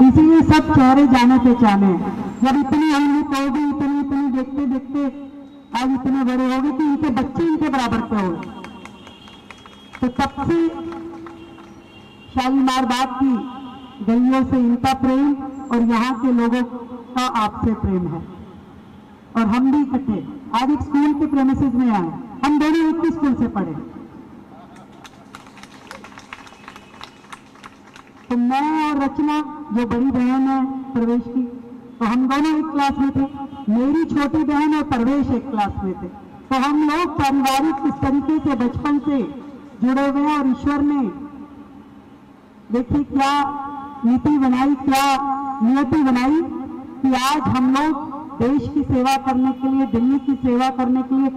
इसीलिए सब चेहरे जाने पहचाने हैं। जब इतनी हमने तो भी इतनी देखते देखते आज इतने बड़े हो गए कि इनके बच्चे इनके बराबर के हो गए। तो तब से शालीमार बाग की गलियों से इनका प्रेम और यहाँ के लोगों का आपसे प्रेम है। और हम भी इकट्ठे आज एक स्कूल के प्रेमिसेस में आए, हम दोनों एक ही स्कूल से पढ़े। तो मैं और रचना जो बड़ी बहन है प्रवेश की, तो हम दोनों एक क्लास में थे। मेरी छोटी बहन और प्रवेश एक क्लास में थे। तो हम लोग पारिवारिक इस तरीके से बचपन से जुड़े हुए हैं। और ईश्वर ने देखिए क्या नीति बनाई, क्या नियति बनाई कि आज हम लोग देश की सेवा करने के लिए, दिल्ली की सेवा करने के लिए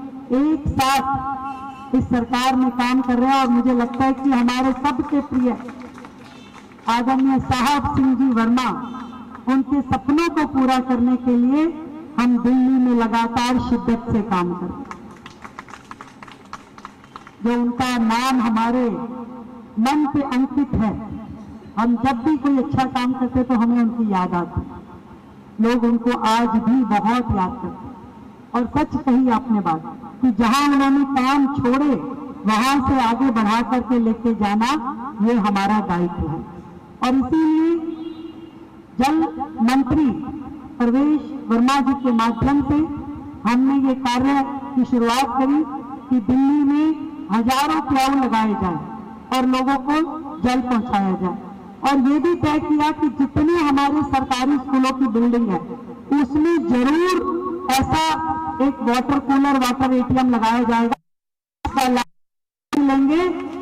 एक साथ इस सरकार में काम कर रहे हैं। और मुझे लगता है कि हमारे सबके प्रिय आदरणीय साहब सिंह जी वर्मा, उनके सपनों को पूरा करने के लिए हम दिल्ली में लगातार शिद्दत से काम कर रहे हैं। जो उनका नाम हमारे मन पे अंकित है, हम जब भी कोई अच्छा काम करते तो हमें उनकी याद आती। लोग उनको आज भी बहुत याद करते। और सच कही आपने बात कि जहां उन्होंने काम छोड़े वहां से आगे बढ़ा करके लेके जाना ये हमारा दायित्व है। और इसीलिए जल मंत्री प्रवेश वर्मा जी के माध्यम से हमने ये कार्य की शुरुआत करी कि दिल्ली में हजारों प्याऊ लगाए जाए और लोगों को जल पहुंचाया जाए। और ये भी तय किया कि जितने हमारे सरकारी स्कूलों की बिल्डिंग है उसमें जरूर ऐसा एक वाटर कूलर, वाटर एटीएम लगाया जाएगा जिसका लाभ लेंगे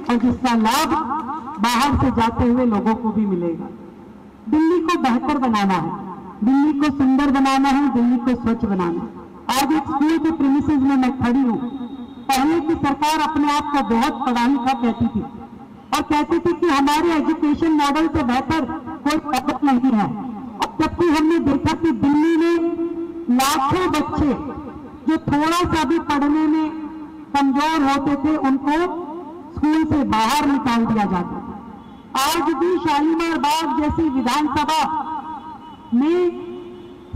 और जिसका लाभ बाहर से जाते हुए लोगों को भी मिलेगा। दिल्ली को बेहतर बनाना है, दिल्ली को सुंदर बनाना है, दिल्ली को स्वच्छ बनाना है। आज एक स्कूल के प्रीमिसेस में मैं खड़ी हूँ। पहले की सरकार अपने आप को बहुत पढ़ा लिखा कहती थी और कहती थी कि हमारे एजुकेशन मॉडल से बेहतर कोई ताकत नहीं है। और जबकि हमने देखा कि दिल्ली में लाखों बच्चे जो थोड़ा सा भी पढ़ने में कमजोर होते थे उनको स्कूल से बाहर निकाल दिया जाता था। आज भी शालीमार बाग जैसी विधानसभा में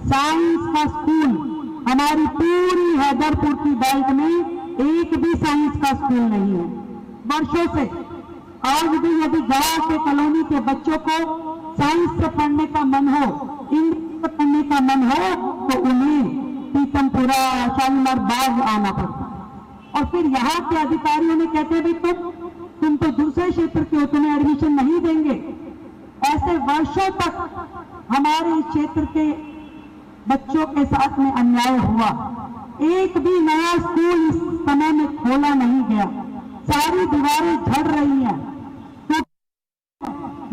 साइंस का स्कूल, हमारी पूरी हैदरपुर की बेल्ट में एक भी साइंस का स्कूल नहीं है वर्षों से। आज भी यदि गांव के कॉलोनी के बच्चों को साइंस से पढ़ने का मन हो, इंग्लिश से पढ़ने का मन हो तो उन्हें पीतमपुरा, शालीमार बाग आना पड़ता। और फिर यहाँ के अधिकारियों ने कहते भी तुम तो दूसरे क्षेत्र के हो, तुम्हें एडमिशन नहीं देंगे। ऐसे वर्षों तक हमारे इस क्षेत्र के बच्चों के साथ में अन्याय हुआ। एक भी नया स्कूल इस समय में खोला नहीं गया, सारी दीवारें झड़ रही हैं। तो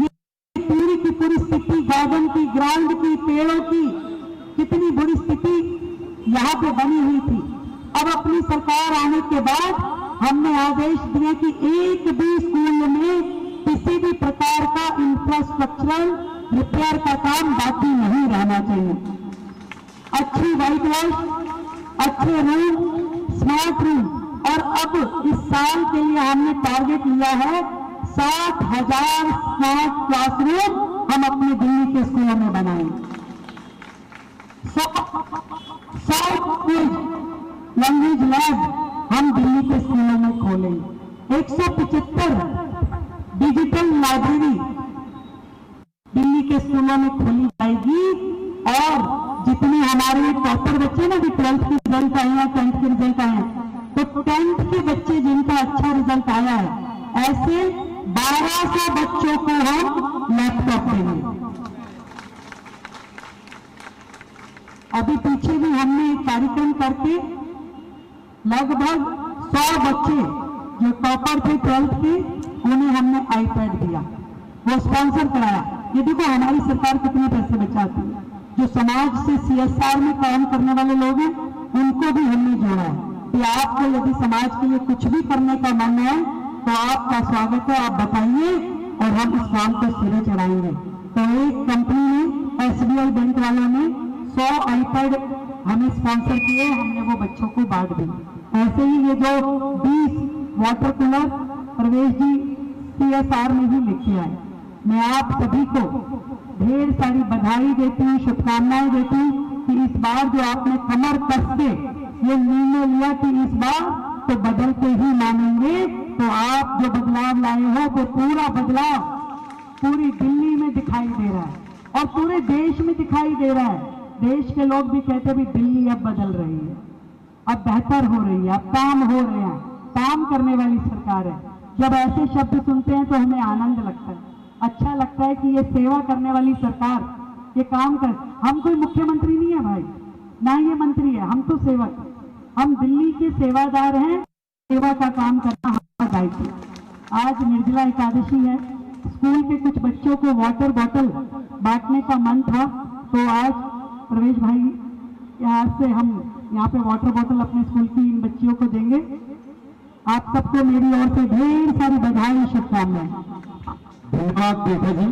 ये पूरी की पूरी स्थिति गार्डन की, ग्राउंड की, पेड़ों की कितनी बुरी स्थिति यहाँ पे बनी हुई थी। अब अपनी सरकार आने के बाद हमने आदेश दिए कि एक भी स्कूल में किसी भी प्रकार का इंफ्रास्ट्रक्चरल रिपेयर का काम बाकी नहीं रहना चाहिए। अच्छी व्हाइट वॉश, अच्छे रूम, स्मार्ट रूम। और अब इस साल के लिए हमने टारगेट लिया है 60,000 स्मार्ट क्लासरूम हम अपने दिल्ली के स्कूलों में बनाएंगे। 100 लैंग्वेज लैब हम दिल्ली के स्कूलों में खोलेंगे। 175 डिजिटल लाइब्रेरी दिल्ली के स्कूलों में खोली जाएगी। और जितने हमारे टॉपर बच्चे ना, भी 12th के रिजल्ट आए हैं, 10th के रिजल्ट आए हैं, तो 10th के बच्चे जिनका अच्छा रिजल्ट आया है, ऐसे 1200 बच्चों को हम लैपटॉप देंगे। अभी पीछे भी हमने एक कार्यक्रम करके लगभग 100 बच्चे जो टॉपर थे 12th के, उन्हें हमने आईपैड दिया, वो स्पॉन्सर कराया। ये देखो हमारी सरकार कितने पैसे बचाती है। जो समाज से CSR में काम करने वाले लोग हैं उनको भी हमने जोड़ा है कि आपको यदि समाज के लिए कुछ भी करने का मन है तो आपका स्वागत है, आप बताइए और हम इस काम को सिरे चढ़ाएंगे। तो एक कंपनी ने, SBI बैंक वालों ने 100 आईपैड हमें स्पॉन्सर किए, हमने वो बच्चों को बांट दिए। ऐसे ही ये जो 20 वाटर कूलर प्रवेश जी CSR में ही लेके आए। मैं आप सभी को ढेर ढेर सारी बधाई देती हूँ, शुभकामनाएं देती हूँ कि इस बार जो आपने कमर कस के ये निर्णय लिया कि इस बार तो बदल के ही मानेंगे, तो आप जो बदलाव लाए हो वो पूरा बदलाव पूरी दिल्ली में दिखाई दे रहा है और पूरे देश में दिखाई दे रहा है। देश के लोग भी कहते हैं भी दिल्ली अब बदल रही है, अब बेहतर हो रही है, अब काम हो रहे हैं, काम करने वाली सरकार है। जब ऐसे शब्द सुनते हैं तो हमें आनंद लगता है, अच्छा लगता है कि ये सेवा करने वाली सरकार ये काम कर। हम कोई मुख्यमंत्री नहीं है भाई, ना ये मंत्री है, हम तो सेवक, हम दिल्ली के सेवादार हैं। सेवा का काम करना हमारा दायित्व। आज निर्जला एकादशी है, स्कूल के कुछ बच्चों को वाटर बॉटल बांटने का मन था, तो आज प्रवेश भाई यहाँ से हम यहाँ पे वाटर बॉटल अपने स्कूल की इन बच्चियों को देंगे। आप सबको मेरी ओर से ढेर सारी बधाई, शुभकामनाएं। धन्यवाद रेखा जी।